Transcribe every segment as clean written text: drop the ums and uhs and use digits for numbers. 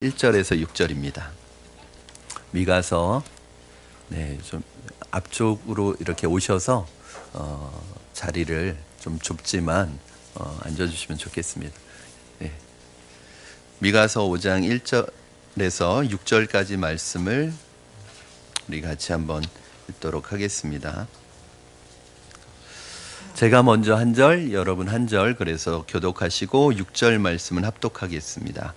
1절에서 6절입니다. 미가서 좀 앞쪽으로 이렇게 오셔서 자리를 좀 좁지만 앉아주시면 좋겠습니다. 미가서 5장 1절에서 6절까지 말씀을 우리 같이 한번 읽도록 하겠습니다. 제가 먼저 한 절, 여러분 한 절, 그래서 교독하시고 6절 말씀은 합독하겠습니다.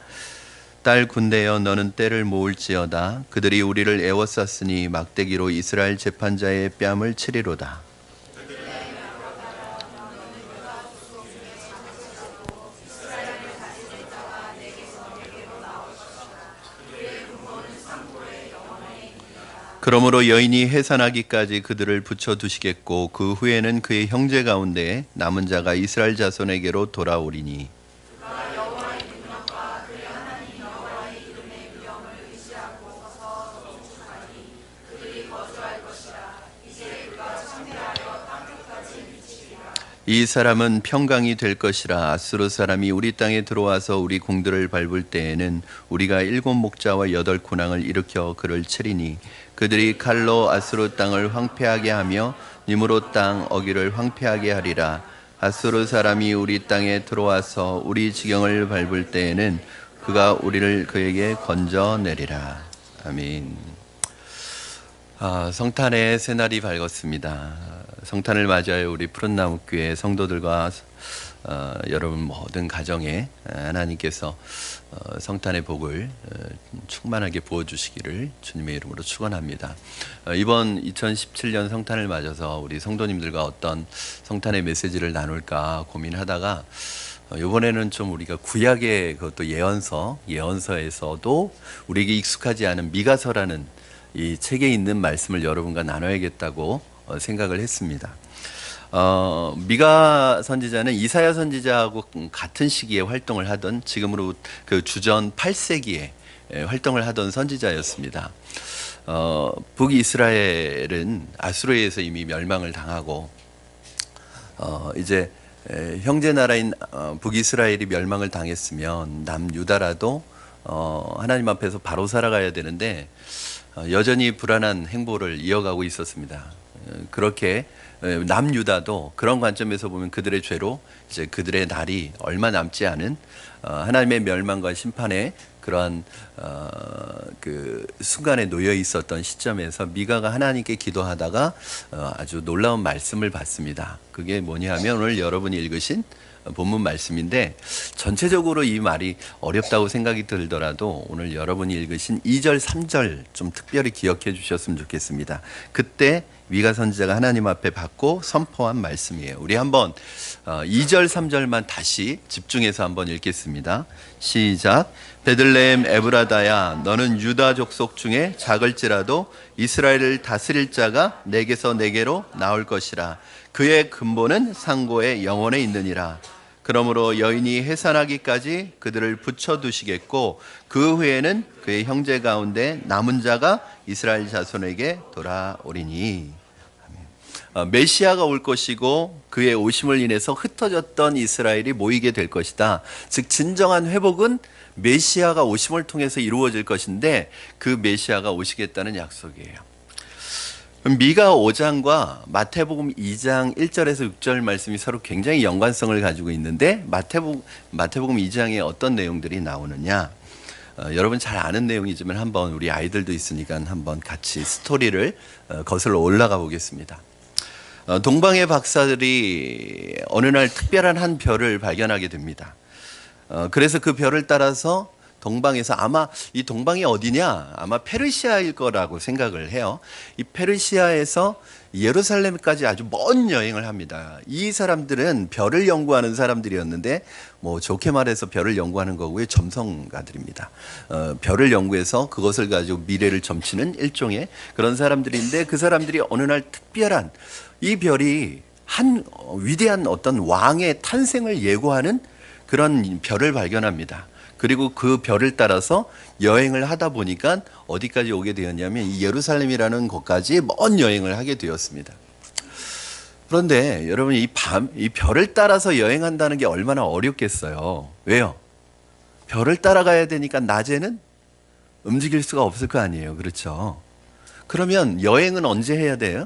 딸 군대여, 너는 때를 모을지어다. 그들이 우리를 애워쌌으니 막대기로 이스라엘 재판자의 뺨을 치리로다. 그러므로 여인이 해산하기까지 그들을 붙여두시겠고 그 후에는 그의 형제 가운데 남은 자가 이스라엘 자손에게로 돌아오리니 이 사람은 평강이 될 것이라. 아수르 사람이 우리 땅에 들어와서 우리 궁들을 밟을 때에는 우리가 7 목자와 8 군왕을 일으켜 그를 치리니 그들이 칼로 아수르 땅을 황폐하게 하며 니므롯 땅 어기를 황폐하게 하리라. 아수르 사람이 우리 땅에 들어와서 우리 지경을 밟을 때에는 그가 우리를 그에게 건져내리라. 아멘. 성탄의 새날이 밝았습니다. 성탄을 맞이하여 우리 푸른나무교회 성도들과 여러분 모든 가정에 하나님께서 성탄의 복을 충만하게 부어주시기를 주님의 이름으로 축원합니다. 이번 2017년 성탄을 맞아서 우리 성도님들과 어떤 성탄의 메시지를 나눌까 고민하다가 이번에는 좀 우리가 구약의 그것도 예언서에서도 우리에게 익숙하지 않은 미가서라는 이 책에 있는 말씀을 여러분과 나눠야겠다고 생각을 했습니다. 미가 선지자는 이사야 선지자하고 같은 시기에 활동을 하던, 지금으로 그 주전 8세기에 활동을 하던 선지자였습니다. 북이스라엘은 아수르에 의해서 이미 멸망을 당하고 이제 형제 나라인 북이스라엘이 멸망을 당했으면 남유다라도 하나님 앞에서 바로 살아가야 되는데 여전히 불안한 행보를 이어가고 있었습니다. 그렇게 남유다도 그런 관점에서 보면 그들의 죄로 이제 그들의 날이 얼마 남지 않은 하나님의 멸망과 심판의 그러한 그 순간에 놓여 있었던 시점에서 미가가 하나님께 기도하다가 아주 놀라운 말씀을 받습니다. 그게 뭐냐 하면 오늘 여러분이 읽으신 본문 말씀인데, 전체적으로 이 말이 어렵다고 생각이 들더라도 오늘 여러분이 읽으신 2절 3절 좀 특별히 기억해 주셨으면 좋겠습니다. 그때 미가 선지자가 하나님 앞에 받고 선포한 말씀이에요. 우리 한번 2절 3절만 다시 집중해서 한번 읽겠습니다. 시작. 베들레헴 에브라다야, 너는 유다 족속 중에 작을지라도 이스라엘을 다스릴 자가 내게서 내게로 나올 것이라. 그의 근본은 상고의 영원에 있느니라. 그러므로 여인이 해산하기까지 그들을 붙여두시겠고 그 후에는 그의 형제 가운데 남은 자가 이스라엘 자손에게 돌아오리니. 메시아가 올 것이고 그의 오심을 인해서 흩어졌던 이스라엘이 모이게 될 것이다. 즉 진정한 회복은 메시아가 오심을 통해서 이루어질 것인데 그 메시아가 오시겠다는 약속이에요. 미가 5장과 마태복음 2장 1절에서 6절 말씀이 서로 굉장히 연관성을 가지고 있는데 마태복음 2장에 어떤 내용들이 나오느냐, 여러분 잘 아는 내용이지만 한번 우리 아이들도 있으니까 한번 같이 스토리를 거슬러 올라가 보겠습니다. 동방의 박사들이 어느 날 특별한 한 별을 발견하게 됩니다. 그래서 그 별을 따라서 동방에서, 아마 이 동방이 어디냐, 아마 페르시아일 거라고 생각을 해요. 이 페르시아에서 예루살렘까지 아주 먼 여행을 합니다. 이 사람들은 별을 연구하는 사람들이었는데, 뭐 좋게 말해서 별을 연구하는 거고요, 점성가들입니다. 별을 연구해서 그것을 가지고 미래를 점치는 일종의 그런 사람들인데, 그 사람들이 어느 날 특별한 이 별이 한 위대한 어떤 왕의 탄생을 예고하는 그런 별을 발견합니다. 그리고 그 별을 따라서 여행을 하다 보니까 어디까지 오게 되었냐면 이 예루살렘이라는 곳까지 먼 여행을 하게 되었습니다. 그런데 여러분, 이 별을 따라서 여행한다는 게 얼마나 어렵겠어요. 왜요? 별을 따라가야 되니까 낮에는 움직일 수가 없을 거 아니에요. 그렇죠? 그러면 여행은 언제 해야 돼요?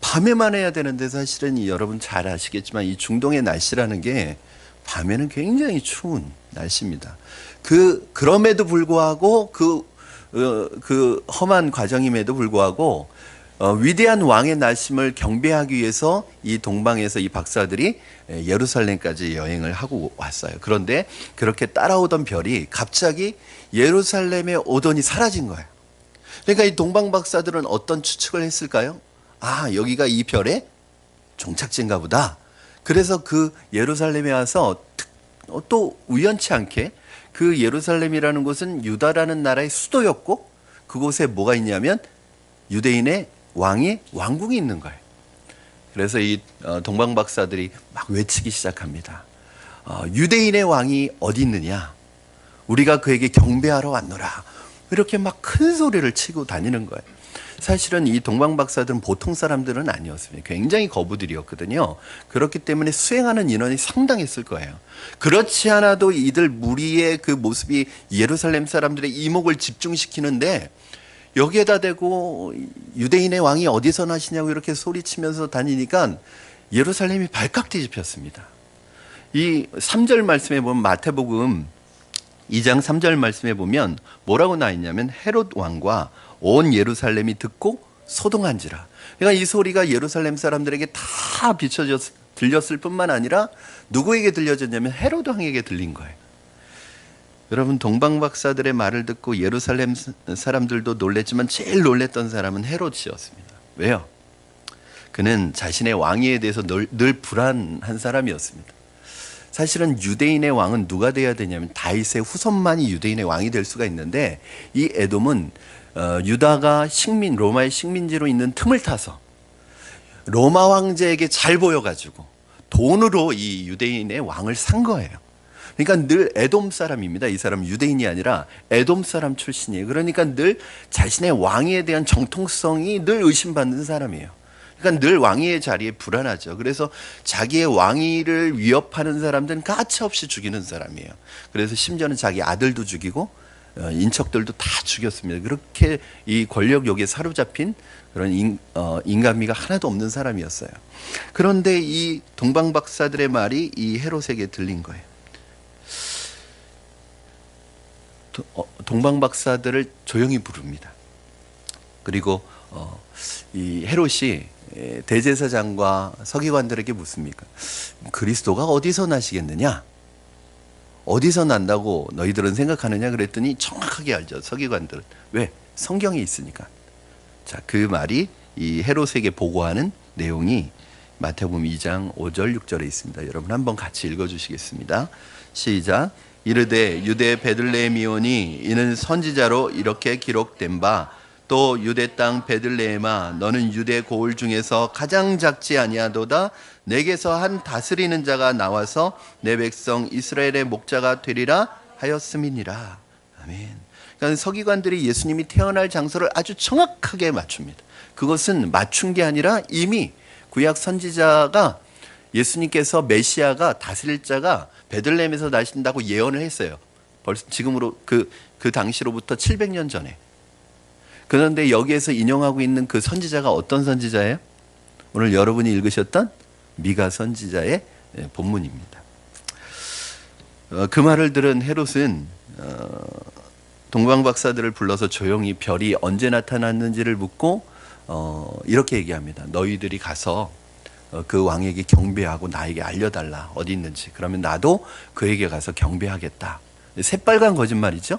밤에만 해야 되는데 사실은 여러분 잘 아시겠지만 이 중동의 날씨라는 게 밤에는 굉장히 추운 날씨입니다. 그럼에도 불구하고 그 험한 과정임에도 불구하고 위대한 왕의 날심을 경배하기 위해서 이 동방에서 이 박사들이 예루살렘까지 여행을 하고 왔어요. 그런데 그렇게 따라오던 별이 갑자기 예루살렘에 오더니 사라진 거예요. 그러니까 이 동방 박사들은 어떤 추측을 했을까요? 아, 여기가 이 별의 종착지인가 보다. 그래서 그 예루살렘에 와서 또 우연치 않게 그 예루살렘이라는 곳은 유다라는 나라의 수도였고 그곳에 뭐가 있냐면 유대인의 왕궁이 있는 거예요. 그래서 이 동방 박사들이 막 외치기 시작합니다. 유대인의 왕이 어디 있느냐? 우리가 그에게 경배하러 왔노라. 이렇게 막 큰 소리를 치고 다니는 거예요. 사실은 이 동방 박사들은 보통 사람들은 아니었습니다. 굉장히 거부들이었거든요. 그렇기 때문에 수행하는 인원이 상당했을 거예요. 그렇지 않아도 이들 무리의 그 모습이 예루살렘 사람들의 이목을 집중시키는데 여기에다 대고 유대인의 왕이 어디서 나시냐고 이렇게 소리치면서 다니니까 예루살렘이 발칵 뒤집혔습니다. 이 3절 말씀에 보면 마태복음 2장 3절 말씀에 보면 뭐라고 나 있냐면 헤롯 왕과 온 예루살렘이 듣고 소동한지라. 그러니까 이 소리가 예루살렘 사람들에게 다 들렸을 뿐만 아니라 누구에게 들려졌냐면 헤롯 왕에게 들린 거예요. 여러분 동방 박사들의 말을 듣고 예루살렘 사람들도 놀랬지만 제일 놀랬던 사람은 헤롯이었습니다. 왜요? 그는 자신의 왕위에 대해서 늘 불안한 사람이었습니다. 사실은 유대인의 왕은 누가 돼야 되냐면 다윗의 후손만이 유대인의 왕이 될 수가 있는데 이 에돔은 유다가 로마의 식민지로 있는 틈을 타서 로마 황제에게 잘 보여가지고 돈으로 이 유대인의 왕을 산 거예요. 그러니까 늘 에돔 사람입니다. 이 사람 유대인이 아니라 에돔 사람 출신이에요. 그러니까 늘 자신의 왕위에 대한 정통성이 늘 의심받는 사람이에요. 그러니까 늘 왕위의 자리에 불안하죠. 그래서 자기의 왕위를 위협하는 사람들은 가차없이 죽이는 사람이에요. 그래서 심지어는 자기 아들도 죽이고 인척들도 다 죽였습니다. 그렇게 이 권력욕에 사로잡힌 그런 인간미가 하나도 없는 사람이었어요. 그런데 이 동방 박사들의 말이 이 헤롯에게 들린 거예요. 동방 박사들을 조용히 부릅니다. 그리고 이 헤롯이 대제사장과 서기관들에게 묻습니까? 그리스도가 어디서 나시겠느냐? 어디서 난다고 너희들은 생각하느냐? 그랬더니 정확하게 알죠. 서기관들은. 왜? 성경에 있으니까. 자, 그 말이 이 헤롯에게 보고하는 내용이 마태복음 2장 5절 6절에 있습니다. 여러분 한번 같이 읽어주시겠습니다. 시작. 이르되 유대 베들레헴이오니 이는 선지자로 이렇게 기록된 바 또 유대 땅 베들레헴아 너는 유대 고을 중에서 가장 작지 아니하도다 내게서 한 다스리는 자가 나와서 내 백성 이스라엘의 목자가 되리라 하였음이니라. 아멘. 그러니까 서기관들이 예수님이 태어날 장소를 아주 정확하게 맞춥니다. 그것은 맞춘 게 아니라 이미 구약 선지자가 예수님께서 메시아가 다스릴 자가 베들레헴에서 나신다고 예언을 했어요. 벌써 지금으로 그 당시로부터 700년 전에. 그런데 여기에서 인용하고 있는 그 선지자가 어떤 선지자예요? 오늘 여러분이 읽으셨던 미가 선지자의 본문입니다. 그 말을 들은 헤롯은 동방 박사들을 불러서 조용히 별이 언제 나타났는지를 묻고 이렇게 얘기합니다. 너희들이 가서 그 왕에게 경배하고 나에게 알려달라. 어디 있는지. 그러면 나도 그에게 가서 경배하겠다. 새빨간 거짓말이죠.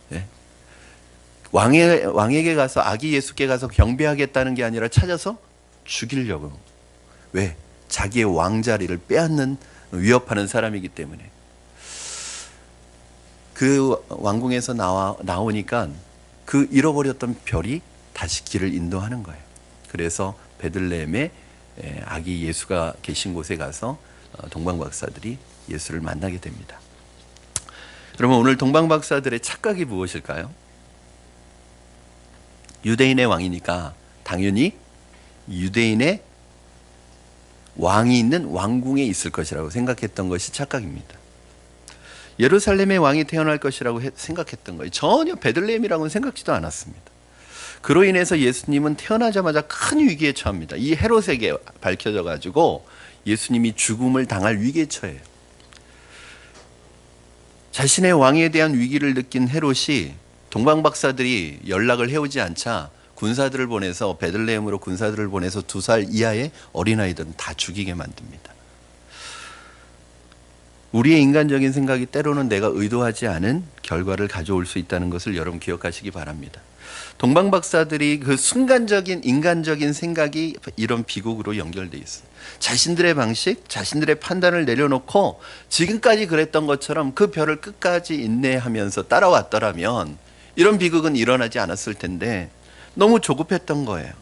네. 왕에게 가서 아기 예수께 가서 경배하겠다는 게 아니라 찾아서 죽이려고. 왜? 자기의 왕자리를 빼앗는 위협하는 사람이기 때문에. 그 왕궁에서 나오니까 그 잃어버렸던 별이 다시 길을 인도하는 거예요. 그래서 베들레헴에 아기 예수가 계신 곳에 가서 동방 박사들이 예수를 만나게 됩니다. 그러면 오늘 동방 박사들의 착각이 무엇일까요? 유대인의 왕이니까 당연히 유대인의 왕이 있는 왕궁에 있을 것이라고 생각했던 것이 착각입니다. 예루살렘의 왕이 태어날 것이라고 생각했던 거예요. 전혀 베들레헴이라고는 생각지도 않았습니다. 그로 인해서 예수님은 태어나자마자 큰 위기에 처합니다. 이 헤롯에게 밝혀져 가지고 예수님이 죽음을 당할 위기에 처해요. 자신의 왕에 대한 위기를 느낀 헤롯이 동방박사들이 연락을 해오지 않자 군사들을 보내서 베들레헴으로 군사들을 보내서 2살 이하의 어린아이들은 다 죽이게 만듭니다. 우리의 인간적인 생각이 때로는 내가 의도하지 않은 결과를 가져올 수 있다는 것을 여러분 기억하시기 바랍니다. 동방박사들이 그 순간적인 인간적인 생각이 이런 비극으로 연결돼 있어요. 자신들의 방식, 자신들의 판단을 내려놓고 지금까지 그랬던 것처럼 그 별을 끝까지 인내하면서 따라왔더라면 이런 비극은 일어나지 않았을 텐데 너무 조급했던 거예요.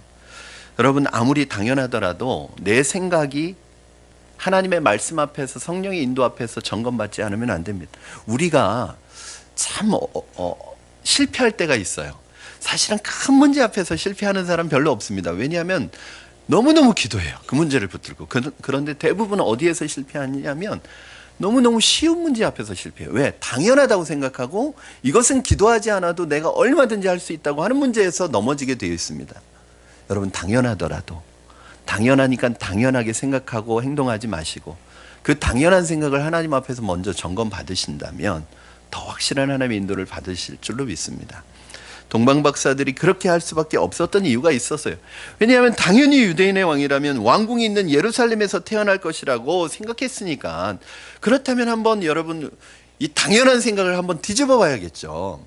여러분, 아무리 당연하더라도 내 생각이 하나님의 말씀 앞에서, 성령의 인도 앞에서 점검받지 않으면 안 됩니다. 우리가 참 실패할 때가 있어요. 사실은 큰 문제 앞에서 실패하는 사람 별로 없습니다. 왜냐하면 너무너무 기도해요. 그 문제를 붙들고. 그런데 대부분 어디에서 실패하냐면 너무너무 쉬운 문제 앞에서 실패해요. 왜? 당연하다고 생각하고 이것은 기도하지 않아도 내가 얼마든지 할 수 있다고 하는 문제에서 넘어지게 되어 있습니다. 여러분, 당연하더라도 당연하니까 당연하게 생각하고 행동하지 마시고 그 당연한 생각을 하나님 앞에서 먼저 점검 받으신다면 더 확실한 하나님의 인도를 받으실 줄로 믿습니다. 동방박사들이 그렇게 할 수밖에 없었던 이유가 있었어요. 왜냐하면 당연히 유대인의 왕이라면 왕궁이 있는 예루살렘에서 태어날 것이라고 생각했으니까. 그렇다면 한번 여러분 이 당연한 생각을 한번 뒤집어 봐야겠죠.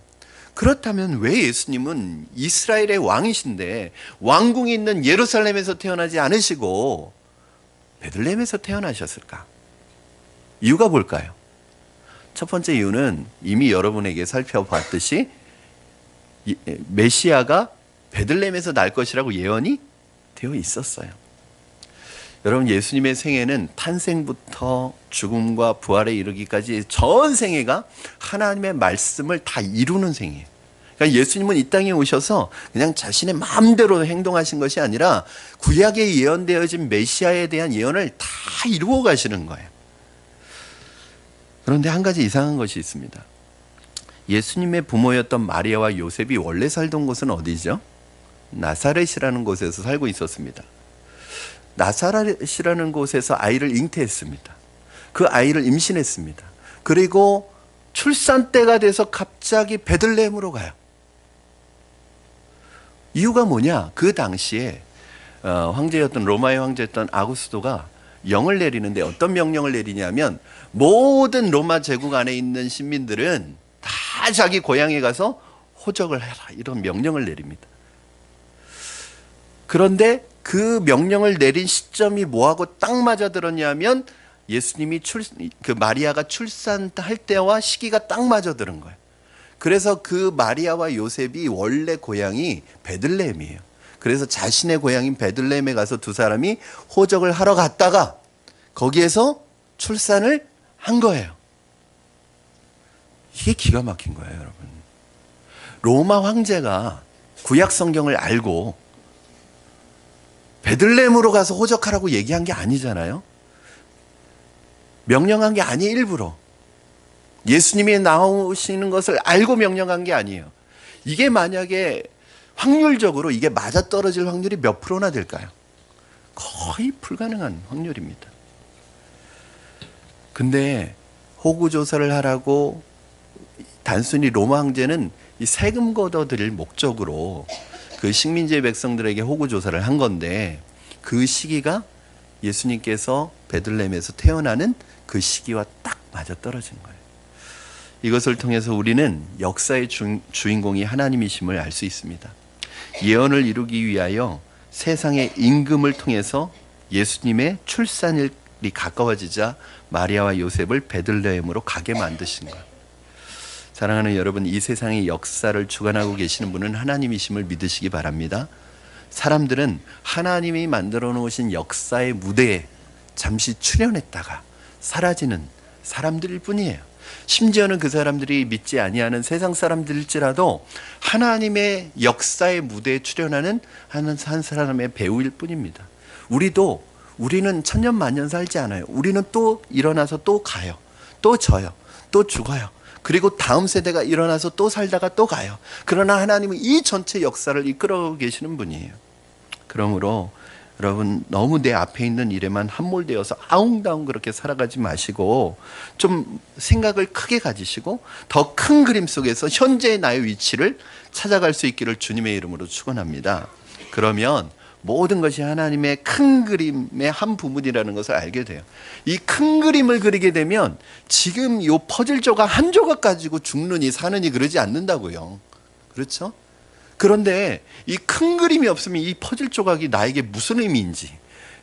그렇다면 왜 예수님은 이스라엘의 왕이신데 왕궁이 있는 예루살렘에서 태어나지 않으시고 베들레헴에서 태어나셨을까? 이유가 뭘까요? 첫 번째 이유는 이미 여러분에게 살펴봤듯이 메시아가 베들레헴에서 날 것이라고 예언이 되어 있었어요. 여러분, 예수님의 생애는 탄생부터 죽음과 부활에 이르기까지 전 생애가 하나님의 말씀을 다 이루는 생이에요. 그러니까 예수님은 이 땅에 오셔서 그냥 자신의 마음대로 행동하신 것이 아니라 구약에 예언되어진 메시아에 대한 예언을 다 이루어 가시는 거예요. 그런데 한 가지 이상한 것이 있습니다. 예수님의 부모였던 마리아와 요셉이 원래 살던 곳은 어디죠? 나사렛이라는 곳에서 살고 있었습니다. 나사렛이라는 곳에서 아이를 잉태했습니다. 그 아이를 임신했습니다. 그리고 출산 때가 돼서 갑자기 베들레헴으로 가요. 이유가 뭐냐? 그 당시에 황제였던 로마의 황제였던 아구스도가 영을 내리는데 어떤 명령을 내리냐면 모든 로마 제국 안에 있는 시민들은 다 자기 고향에 가서 호적을 해라, 이런 명령을 내립니다. 그런데 그 명령을 내린 시점이 뭐하고 딱 맞아들었냐면 예수님이 그 마리아가 출산할 때와 시기가 딱 맞아들은 거예요. 그래서 그 마리아와 요셉이 원래 고향이 베들레헴이에요. 그래서 자신의 고향인 베들레헴에 가서 두 사람이 호적을 하러 갔다가 거기에서 출산을 한 거예요. 이게 기가 막힌 거예요, 여러분. 로마 황제가 구약 성경을 알고 베들레헴으로 가서 호적하라고 얘기한 게 아니잖아요. 명령한 게 아니에요, 일부러. 예수님이 나오시는 것을 알고 명령한 게 아니에요. 이게 만약에 확률적으로 이게 맞아떨어질 확률이 몇 프로나 될까요? 거의 불가능한 확률입니다. 근데 호구조사를 하라고 단순히 로마 황제는 이 세금 걷어들일 목적으로 그 식민지의 백성들에게 호구조사를 한 건데 그 시기가 예수님께서 베들레헴에서 태어나는 그 시기와 딱 맞아떨어진 거예요. 이것을 통해서 우리는 역사의 주인공이 하나님이심을 알 수 있습니다. 예언을 이루기 위하여 세상의 임금을 통해서 예수님의 출산일이 가까워지자 마리아와 요셉을 베들레헴으로 가게 만드신 거예요. 사랑하는 여러분, 이 세상의 역사를 주관하고 계시는 분은 하나님이심을 믿으시기 바랍니다. 사람들은 하나님이 만들어 놓으신 역사의 무대에 잠시 출연했다가 사라지는 사람들일 뿐이에요. 심지어는 그 사람들이 믿지 아니하는 세상 사람들일지라도 하나님의 역사의 무대에 출연하는 한 사람의 배우일 뿐입니다. 우리는 천년 만년 살지 않아요. 우리는 또 일어나서 또 가요. 또 져요. 또 죽어요. 그리고 다음 세대가 일어나서 또 살다가 또 가요. 그러나 하나님은 이 전체 역사를 이끌어 계시는 분이에요. 그러므로 여러분 너무 내 앞에 있는 일에만 함몰되어서 아웅다웅 그렇게 살아가지 마시고 좀 생각을 크게 가지시고 더 큰 그림 속에서 현재의 나의 위치를 찾아갈 수 있기를 주님의 이름으로 축원합니다. 그러면 모든 것이 하나님의 큰 그림의 한 부분이라는 것을 알게 돼요. 이 큰 그림을 그리게 되면 지금 이 퍼즐 조각 한 조각 가지고 죽느니 사느니 그러지 않는다고요. 그렇죠? 그런데 이 큰 그림이 없으면 이 퍼즐 조각이 나에게 무슨 의미인지,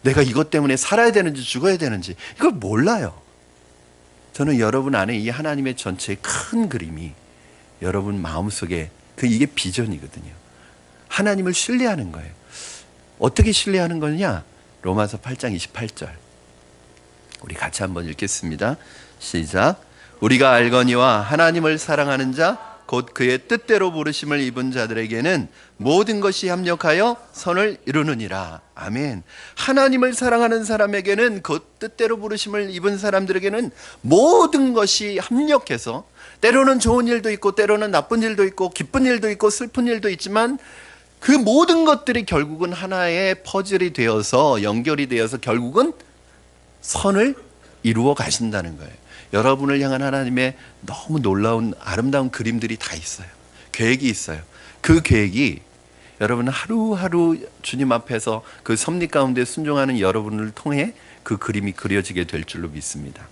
내가 이것 때문에 살아야 되는지 죽어야 되는지 이걸 몰라요. 저는 여러분 안에 이 하나님의 전체의 큰 그림이 여러분 마음속에 이게 비전이거든요. 하나님을 신뢰하는 거예요. 어떻게 신뢰하는 거냐? 로마서 8장 28절 우리 같이 한번 읽겠습니다. 시작. 우리가 알거니와 하나님을 사랑하는 자 곧 그의 뜻대로 부르심을 입은 자들에게는 모든 것이 합력하여 선을 이루느니라. 아멘. 하나님을 사랑하는 사람에게는 그 뜻대로 부르심을 입은 사람들에게는 모든 것이 합력해서, 때로는 좋은 일도 있고 때로는 나쁜 일도 있고 기쁜 일도 있고 슬픈 일도 있지만 그 모든 것들이 결국은 하나의 퍼즐이 되어서 연결이 되어서 결국은 선을 이루어 가신다는 거예요. 여러분을 향한 하나님의 너무 놀라운 아름다운 그림들이 다 있어요. 계획이 있어요. 그 계획이 여러분 하루하루 주님 앞에서 그 섭리 가운데 순종하는 여러분을 통해 그 그림이 그려지게 될 줄로 믿습니다.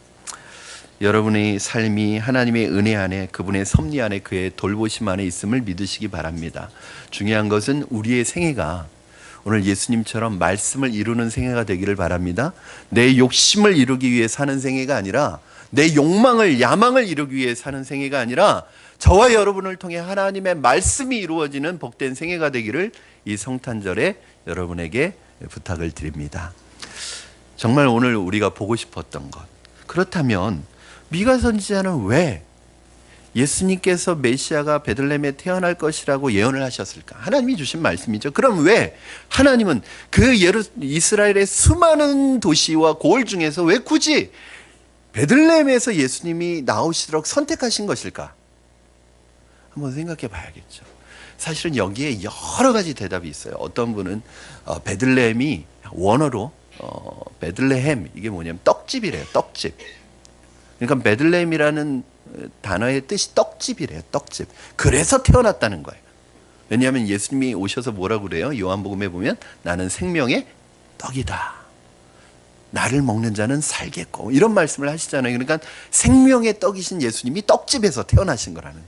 여러분의 삶이 하나님의 은혜 안에, 그분의 섭리 안에, 그의 돌보심 안에 있음을 믿으시기 바랍니다. 중요한 것은 우리의 생애가 오늘 예수님처럼 말씀을 이루는 생애가 되기를 바랍니다. 내 욕심을 이루기 위해 사는 생애가 아니라, 내 욕망을, 야망을 이루기 위해 사는 생애가 아니라 저와 여러분을 통해 하나님의 말씀이 이루어지는 복된 생애가 되기를 이 성탄절에 여러분에게 부탁을 드립니다. 정말 오늘 우리가 보고 싶었던 것, 그렇다면 미가 선지자는 왜 예수님께서 메시아가 베들레헴에 태어날 것이라고 예언을 하셨을까? 하나님이 주신 말씀이죠. 그럼 왜 하나님은 그 이스라엘의 수많은 도시와 고을 중에서 왜 굳이 베들레헴에서 예수님이 나오시도록 선택하신 것일까? 한번 생각해 봐야겠죠. 사실은 여기에 여러 가지 대답이 있어요. 어떤 분은 베들레헴이 원어로 베들레헴, 이게 뭐냐면 떡집이래요. 떡집. 그러니까 베들레헴이라는 단어의 뜻이 떡집이래요. 떡집. 그래서 태어났다는 거예요. 왜냐하면 예수님이 오셔서 뭐라고 그래요? 요한복음에 보면 나는 생명의 떡이다. 나를 먹는 자는 살겠고, 이런 말씀을 하시잖아요. 그러니까 생명의 떡이신 예수님이 떡집에서 태어나신 거라는.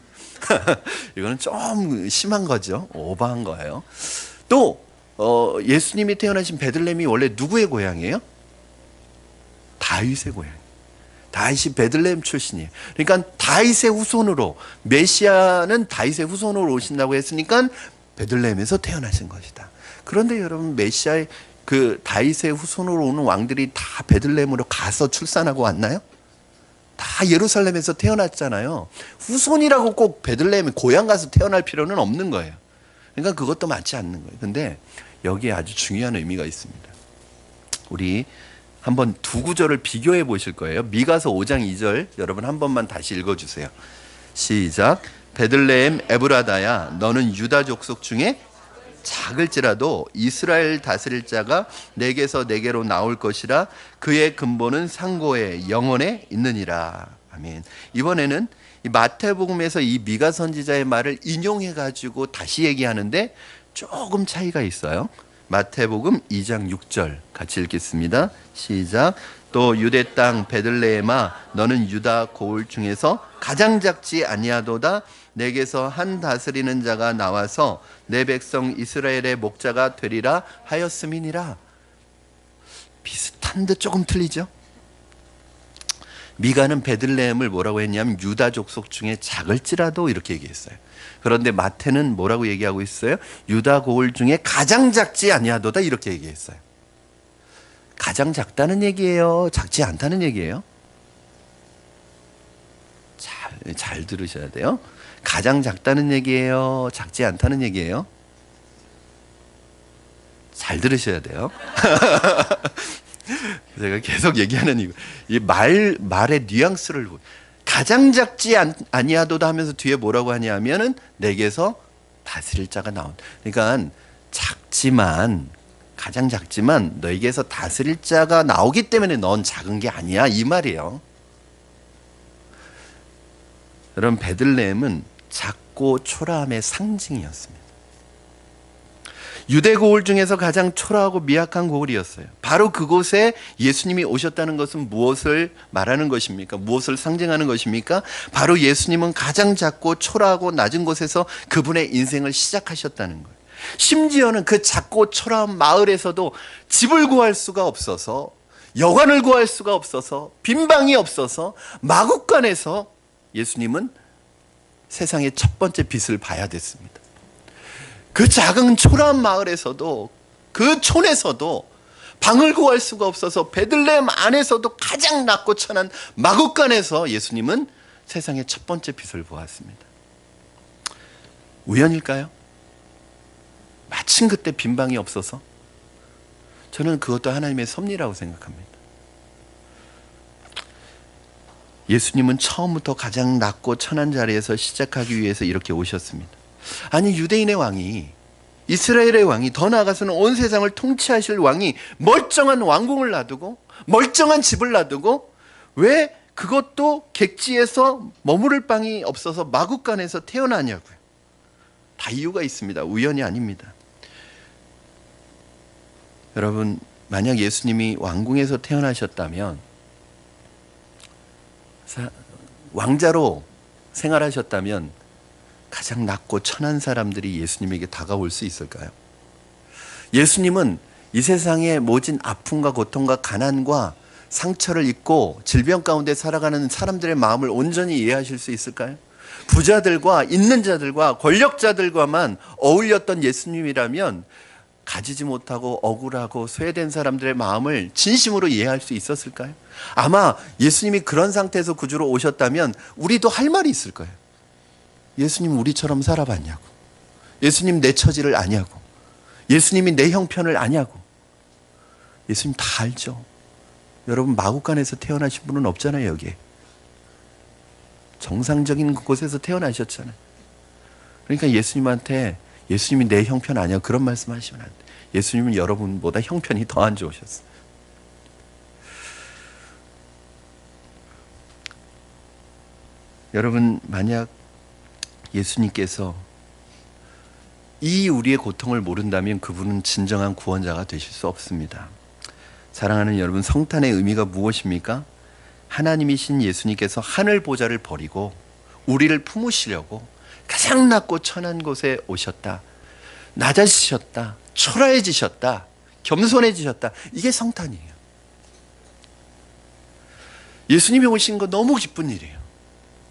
이거는 좀 심한 거죠. 오버한 거예요. 또 예수님이 태어나신 베들레헴이 원래 누구의 고향이에요? 다윗의 고향. 다윗이 베들레헴 출신이에요. 그러니까 다윗의 후손으로, 메시아는 다윗의 후손으로 오신다고 했으니까 베들레헴에서 태어나신 것이다. 그런데 여러분, 메시아의 그 다윗의 후손으로 오는 왕들이 다 베들레헴으로 가서 출산하고 왔나요? 다 예루살렘에서 태어났잖아요. 후손이라고 꼭 베들레헴 고향 가서 태어날 필요는 없는 거예요. 그러니까 그것도 맞지 않는 거예요. 근데 여기에 아주 중요한 의미가 있습니다. 우리 한번 두 구절을 비교해 보실 거예요. 미가서 5장 2절 여러분 한 번만 다시 읽어주세요. 시작. 베들레헴 에브라다야, 너는 유다 족속 중에 작을지라도 이스라엘 다스릴 자가 내게서 내게로 나올 것이라. 그의 근본은 상고에 영원에 있느니라. 아멘. 이번에는 이 마태복음에서 이 미가 선지자의 말을 인용해 가지고 다시 얘기하는데 조금 차이가 있어요. 마태복음 2장 6절 같이 읽겠습니다. 시작. 또 유대 땅 베들레헴아, 너는 유다 고을 중에서 가장 작지 아니하도다. 내게서 한 다스리는 자가 나와서 내 백성 이스라엘의 목자가 되리라 하였음이니라. 비슷한데 조금 틀리죠? 미가는 베들레헴을 뭐라고 했냐면 유다 족속 중에 작을지라도 이렇게 얘기했어요. 그런데 마태는 뭐라고 얘기하고 있어요? 유다 고을 중에 가장 작지 아니하도다 이렇게 얘기했어요. 가장 작다는 얘기예요? 작지 않다는 얘기예요? 잘 들으셔야 돼요. 가장 작다는 얘기예요? 작지 않다는 얘기예요? 잘 들으셔야 돼요. 제가 계속 얘기하는 이 말의 뉘앙스를 가장 작지 아니하도다 하면서 뒤에 뭐라고 하냐면은 내게서 다스릴 자가 나온다. 그러니까 작지만, 가장 작지만 너에게서 다스릴 자가 나오기 때문에 넌 작은 게 아니야, 이 말이에요. 여러분, 베들레헴은 작고 초라함의 상징이었습니다. 유대 고을 중에서 가장 초라하고 미약한 고을이었어요. 바로 그곳에 예수님이 오셨다는 것은 무엇을 말하는 것입니까? 무엇을 상징하는 것입니까? 바로 예수님은 가장 작고 초라하고 낮은 곳에서 그분의 인생을 시작하셨다는 거예요. 심지어는 그 작고 초라한 마을에서도 집을 구할 수가 없어서, 여관을 구할 수가 없어서, 빈방이 없어서 마구간에서 예수님은 세상의 첫 번째 빛을 봐야 됐습니다. 그 작은 초라한 마을에서도, 그 촌에서도 방을 구할 수가 없어서 베들레헴 안에서도 가장 낮고 천한 마구간에서 예수님은 세상의 첫 번째 빛을 보았습니다. 우연일까요? 마침 그때 빈방이 없어서? 저는 그것도 하나님의 섭리라고 생각합니다. 예수님은 처음부터 가장 낮고 천한 자리에서 시작하기 위해서 이렇게 오셨습니다. 아니, 유대인의 왕이, 이스라엘의 왕이, 더 나아가서는 온 세상을 통치하실 왕이 멀쩡한 왕궁을 놔두고, 멀쩡한 집을 놔두고, 왜 그것도 객지에서 머무를 방이 없어서 마구간에서 태어나냐고요. 다 이유가 있습니다. 우연이 아닙니다. 여러분, 만약 예수님이 왕궁에서 태어나셨다면, 왕자로 생활하셨다면 가장 낮고 천한 사람들이 예수님에게 다가올 수 있을까요? 예수님은 이 세상의 모진 아픔과 고통과 가난과 상처를 입고 질병 가운데 살아가는 사람들의 마음을 온전히 이해하실 수 있을까요? 부자들과 있는 자들과 권력자들과만 어울렸던 예수님이라면 가지지 못하고 억울하고 소외된 사람들의 마음을 진심으로 이해할 수 있었을까요? 아마 예수님이 그런 상태에서 구주로 오셨다면 우리도 할 말이 있을 거예요. 예수님 우리처럼 살아봤냐고. 예수님 내 처지를 아냐고. 예수님이 내 형편을 아냐고. 예수님 다 알죠. 여러분, 마구간에서 태어나신 분은 없잖아요, 여기에. 정상적인 곳에서 태어나셨잖아요. 그러니까 예수님한테 예수님이 내 형편 아니야, 그런 말씀 하시면 안 돼. 예수님은 여러분보다 형편이 더 안 좋으셨어요. 여러분, 만약 예수님께서 이 우리의 고통을 모른다면 그분은 진정한 구원자가 되실 수 없습니다. 사랑하는 여러분, 성탄의 의미가 무엇입니까? 하나님이신 예수님께서 하늘 보좌를 버리고 우리를 품으시려고 가장 낮고 천한 곳에 오셨다. 낮아지셨다. 초라해지셨다. 겸손해지셨다. 이게 성탄이에요. 예수님이 오신 거 너무 기쁜 일이에요.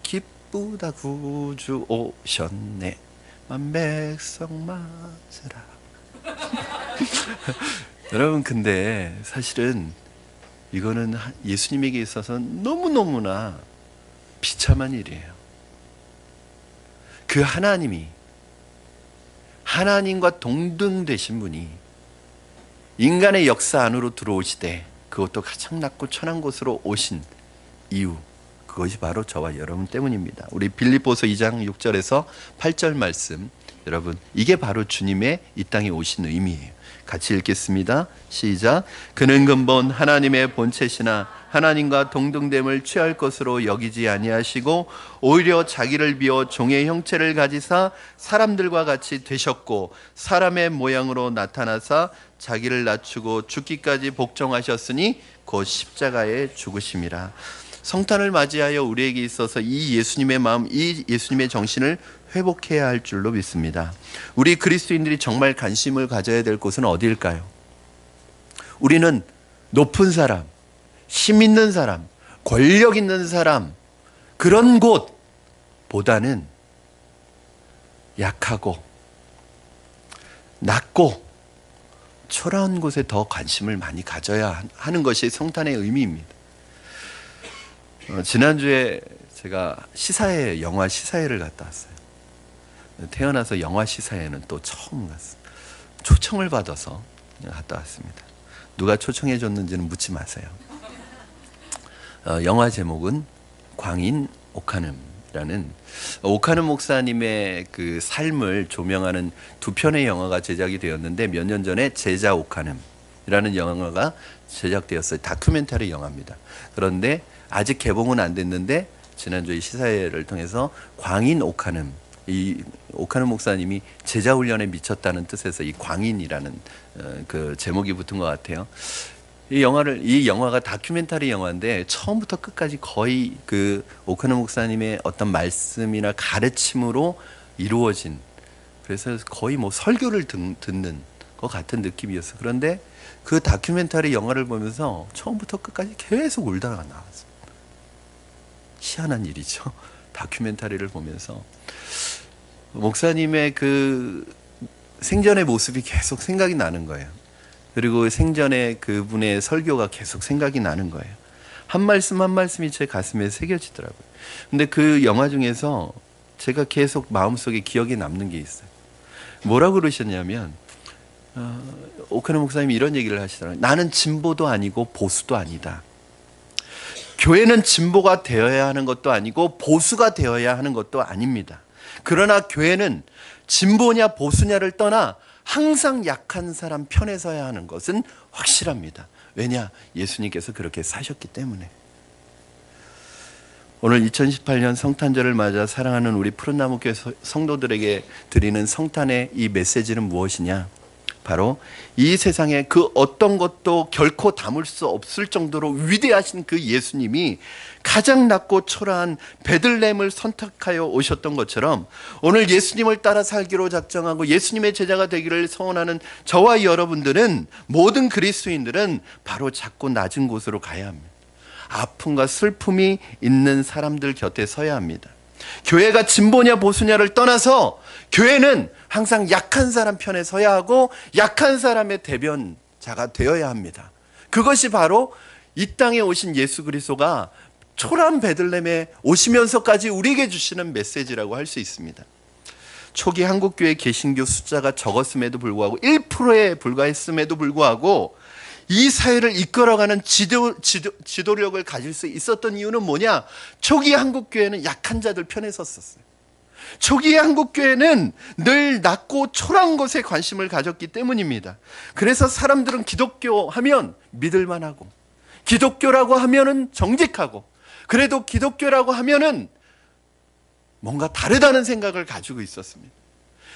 기쁘다 구주 오셨네. 만백성 맞으라. 여러분, 근데 사실은 이거는 예수님에게 있어서는 너무너무나 비참한 일이에요. 그 하나님이, 하나님과 동등되신 분이 인간의 역사 안으로 들어오시되 그것도 가장 낮고 천한 곳으로 오신 이유, 그것이 바로 저와 여러분 때문입니다. 우리 빌립보서 2장 6절에서 8절 말씀, 여러분, 이게 바로 주님의 이 땅에 오신 의미예요. 같이 읽겠습니다. 시작. 그는 근본 하나님의 본체시나 하나님과 동등됨을 취할 것으로 여기지 아니하시고 오히려 자기를 비워 종의 형체를 가지사 사람들과 같이 되셨고 사람의 모양으로 나타나사 자기를 낮추고 죽기까지 복종하셨으니 곧 십자가에 죽으심이라. 성탄을 맞이하여 우리에게 있어서 이 예수님의 마음, 이 예수님의 정신을 회복해야 할 줄로 믿습니다. 우리 그리스도인들이 정말 관심을 가져야 될 곳은 어디일까요? 우리는 높은 사람, 힘 있는 사람, 권력 있는 사람, 그런 곳보다는 약하고 낮고 초라한 곳에 더 관심을 많이 가져야 하는 것이 성탄의 의미입니다. 지난주에 제가 시사회, 영화 시사회를 갔다 왔어요. 태어나서 영화 시사회는 또 처음 갔어요. 초청을 받아서 갔다 왔습니다. 누가 초청해 줬는지는 묻지 마세요. 영화 제목은 광인 오카눔이라는 오카눔 목사님의 그 삶을 조명하는 두 편의 영화가 제작이 되었는데 몇 년 전에 제자 오카눔이라는 영화가 제작되었어요. 다큐멘터리 영화입니다. 그런데 아직 개봉은 안 됐는데 지난주에 시사회를 통해서 광인 오카눔, 이 오카눔 목사님이 제자 훈련에 미쳤다는 뜻에서 이 광인이라는 그 제목이 붙은 것 같아요. 이 영화가 다큐멘터리 영화인데 처음부터 끝까지 거의 그 오카눔 목사님의 어떤 말씀이나 가르침으로 이루어진, 그래서 거의 뭐 설교를 듣는 것 같은 느낌이었어요. 그런데 그 다큐멘터리 영화를 보면서 처음부터 끝까지 계속 울다가 나왔어요. 희한한 일이죠. 다큐멘터리를 보면서 목사님의 그 생전의 모습이 계속 생각이 나는 거예요. 그리고 생전에 그분의 설교가 계속 생각이 나는 거예요. 한 말씀 한 말씀이 제 가슴에 새겨지더라고요. 근데 그 영화 중에서 제가 계속 마음속에 기억에 남는 게 있어요. 뭐라고 그러셨냐면 오카노 목사님이 이런 얘기를 하시더라고요. 나는 진보도 아니고 보수도 아니다. 교회는 진보가 되어야 하는 것도 아니고 보수가 되어야 하는 것도 아닙니다. 그러나 교회는 진보냐 보수냐를 떠나 항상 약한 사람 편에 서야 하는 것은 확실합니다. 왜냐? 예수님께서 그렇게 사셨기 때문에. 오늘 2018년 성탄절을 맞아 사랑하는 우리 푸른나무교회 성도들에게 드리는 성탄의 이 메시지는 무엇이냐? 바로 이 세상에 그 어떤 것도 결코 담을 수 없을 정도로 위대하신 그 예수님이 가장 낮고 초라한 베들레헴을 선택하여 오셨던 것처럼 오늘 예수님을 따라 살기로 작정하고 예수님의 제자가 되기를 소원하는 저와 여러분들은, 모든 그리스도인들은 바로 작고 낮은 곳으로 가야 합니다. 아픔과 슬픔이 있는 사람들 곁에 서야 합니다. 교회가 진보냐 보수냐를 떠나서 교회는 항상 약한 사람 편에 서야 하고 약한 사람의 대변자가 되어야 합니다. 그것이 바로 이 땅에 오신 예수 그리스도가 초라한 베들레헴에 오시면서까지 우리에게 주시는 메시지라고 할 수 있습니다. 초기 한국교회 개신교 숫자가 적었음에도 불구하고 1%에 불과했음에도 불구하고 이 사회를 이끌어가는 지도력을 가질 수 있었던 이유는 뭐냐? 초기 한국교회는 약한 자들 편에 섰었어요. 초기 한국교회는 늘 낮고 초라한 것에 관심을 가졌기 때문입니다. 그래서 사람들은 기독교 하면 믿을만하고, 기독교라고 하면은 정직하고, 그래도 기독교라고 하면은 뭔가 다르다는 생각을 가지고 있었습니다.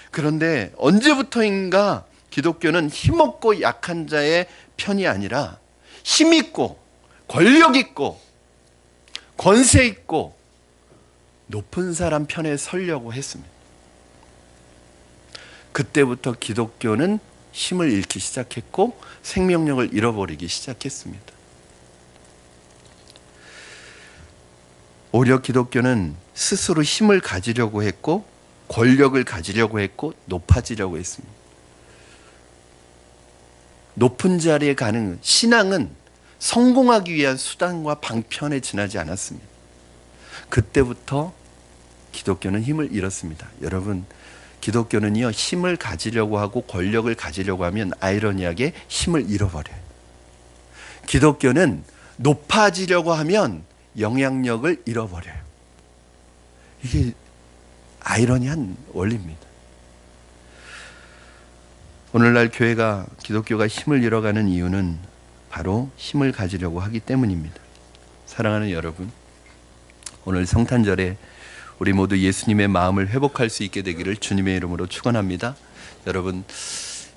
그런데 언제부터인가 기독교는 힘없고 약한 자의 편이 아니라 힘있고 권력있고 권세있고 높은 사람 편에 서려고 했습니다. 그때부터 기독교는 힘을 잃기 시작했고 생명력을 잃어버리기 시작했습니다. 오히려 기독교는 스스로 힘을 가지려고 했고 권력을 가지려고 했고 높아지려고 했습니다. 높은 자리에 가는 신앙은 성공하기 위한 수단과 방편에 지나지 않았습니다. 그때부터 기독교는 힘을 잃었습니다. 여러분, 기독교는요, 힘을 가지려고 하고 권력을 가지려고 하면 아이러니하게 힘을 잃어버려요. 기독교는 높아지려고 하면 영향력을 잃어버려요. 이게 아이러니한 원리입니다. 오늘날 교회가, 기독교가 힘을 잃어가는 이유는 바로 힘을 가지려고 하기 때문입니다. 사랑하는 여러분, 오늘 성탄절에 우리 모두 예수님의 마음을 회복할 수 있게 되기를 주님의 이름으로 축원합니다. 여러분,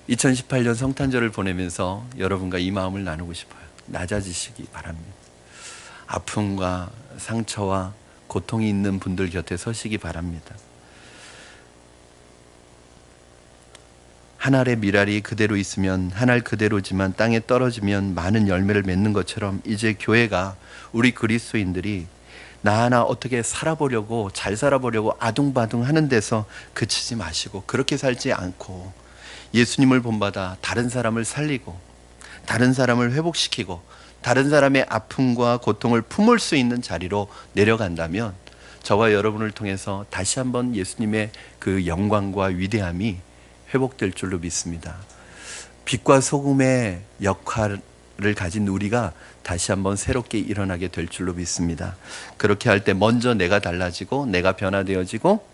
2018년 성탄절을 보내면서 여러분과 이 마음을 나누고 싶어요. 낮아지시기 바랍니다. 아픔과 상처와 고통이 있는 분들 곁에 서시기 바랍니다. 한 알의 밀알이 그대로 있으면 한 알 그대로지만 땅에 떨어지면 많은 열매를 맺는 것처럼 이제 교회가, 우리 그리스도인들이 나 하나 어떻게 살아보려고, 잘 살아보려고 아둥바둥 하는 데서 그치지 마시고, 그렇게 살지 않고 예수님을 본받아 다른 사람을 살리고 다른 사람을 회복시키고 다른 사람의 아픔과 고통을 품을 수 있는 자리로 내려간다면 저와 여러분을 통해서 다시 한번 예수님의 그 영광과 위대함이 회복될 줄로 믿습니다. 빛과 소금의 역할을 가진 우리가 다시 한번 새롭게 일어나게 될 줄로 믿습니다. 그렇게 할 때 먼저 내가 달라지고 내가 변화되어지고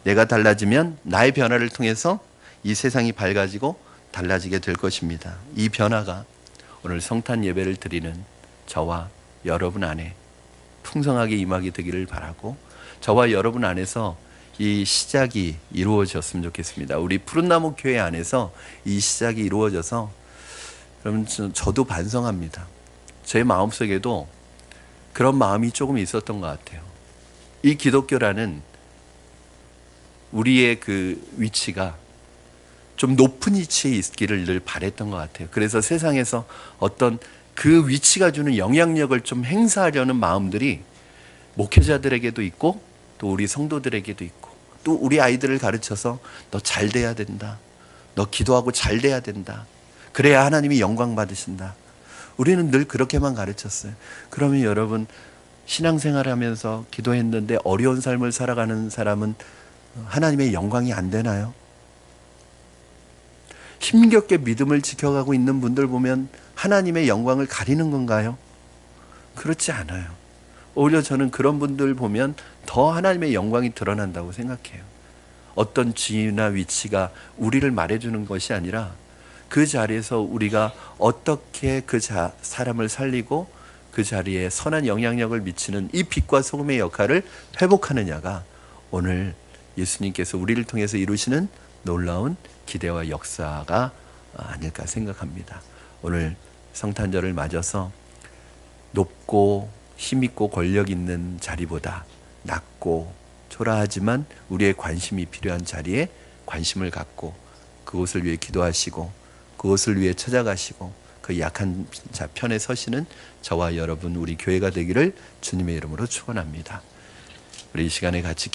내가 달라지면 나의 변화를 통해서 이 세상이 밝아지고 달라지게 될 것입니다. 이 변화가 오늘 성탄 예배를 드리는 저와 여러분 안에 풍성하게 임하게 되기를 바라고 저와 여러분 안에서 이 시작이 이루어졌으면 좋겠습니다. 우리 푸른나무 교회 안에서 이 시작이 이루어져서 여러분 저도 반성합니다. 제 마음속에도 그런 마음이 조금 있었던 것 같아요. 이 기독교라는 우리의 그 위치가 좀 높은 위치에 있기를 늘 바랬던 것 같아요. 그래서 세상에서 어떤 그 위치가 주는 영향력을 좀 행사하려는 마음들이 목회자들에게도 있고 또 우리 성도들에게도 있고 또 우리 아이들을 가르쳐서 너 잘 돼야 된다. 너 기도하고 잘 돼야 된다. 그래야 하나님이 영광 받으신다. 우리는 늘 그렇게만 가르쳤어요. 그러면 여러분 신앙생활하면서 기도했는데 어려운 삶을 살아가는 사람은 하나님의 영광이 안 되나요? 힘겹게 믿음을 지켜가고 있는 분들 보면 하나님의 영광을 가리는 건가요? 그렇지 않아요. 오히려 저는 그런 분들 보면 더 하나님의 영광이 드러난다고 생각해요. 어떤 지위나 위치가 우리를 말해주는 것이 아니라 그 자리에서 우리가 어떻게 그 사람을 살리고 그 자리에 선한 영향력을 미치는 이 빛과 소금의 역할을 회복하느냐가 오늘 예수님께서 우리를 통해서 이루시는 놀라운 기대와 역사가 아닐까 생각합니다. 오늘 성탄절을 맞아서 높고 힘있고 권력 있는 자리보다 낮고 초라하지만 우리의 관심이 필요한 자리에 관심을 갖고 그곳을 위해 기도하시고 그곳을 위해 찾아가시고 그 약한 자 편에 서시는 저와 여러분 우리 교회가 되기를 주님의 이름으로 축원합니다. 우리 이 시간에 같이